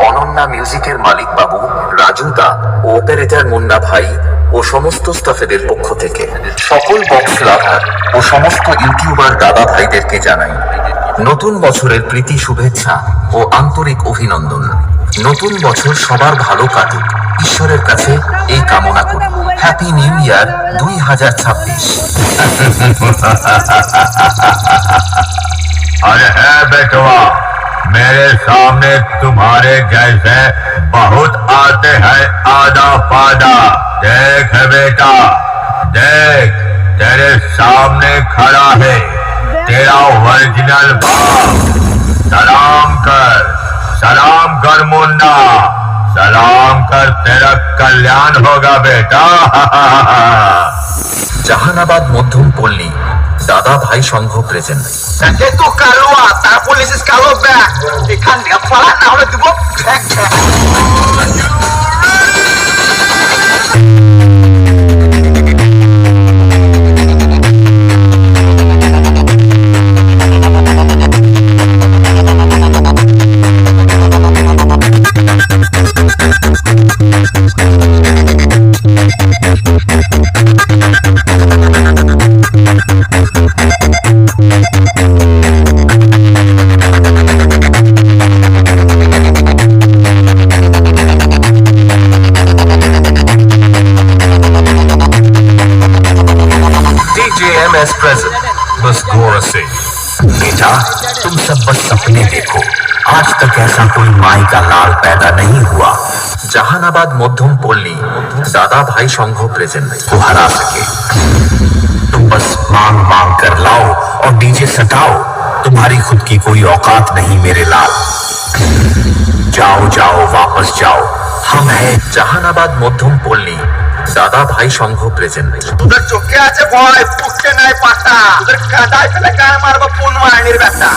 অনন্যা মিউজিকের মালিক বাবু, রাজু দা, অপারেটর মুন্না ভাই ও সমস্ত স্টাফেদের পক্ষ থেকে সকল বক্স লাভার ও সমস্ত ইউটিউবার দাদা ভাইদেরকে জানাই নতুন বছরের প্রীতি শুভেচ্ছা ও আন্তরিক অভিনন্দন। নতুন বছর সবার ভালো কাটুক, ঈশ্বরের কাছে এই কামনা করি। Happy new year 2026। अरे है बेटवा, मेरे सामने तुम्हारे जैसे बहुत आते हैं आधा पादा। देख है बेटा, देख तेरे सामने खड़ा है तेरा ओरिजिनल बाप। सलाम कर मुन्ना, सलाम कर, तेरा कल्याण होगा बेटा। জাহানাবাদ মধ্যম পল্লী দাদা ভাই সংঘ present. Itu keluar, tak polisi kalau back. Ikan dia kepala nak oleh tubuh. Cek. DJMS present, बस गौर से। बेटा तुम सब बस सपने देखो, आज तक ऐसा कोई माई का लाल पैदा नहीं हुआ। जहानाबाद मध्यम पल्ली दादा भाई संघ प्रेजेंट को हरा सके। तुम बस मांग मांग कर लाओ और डीजे सटाओ, तुम्हारी खुद की कोई औकात नहीं मेरे लाल। जाओ जाओ वापस जाओ, हम है জাহানাবাদ মধ্যম পল্লী দাদা ভাই সংঘ প্রেজেন্ট। তোদের চোখে আছে ভয়, পুষতে নাই পাতা। তোদের কাদায় ফেলে গায়ে মারবো পুন মায়নির ব্যথা।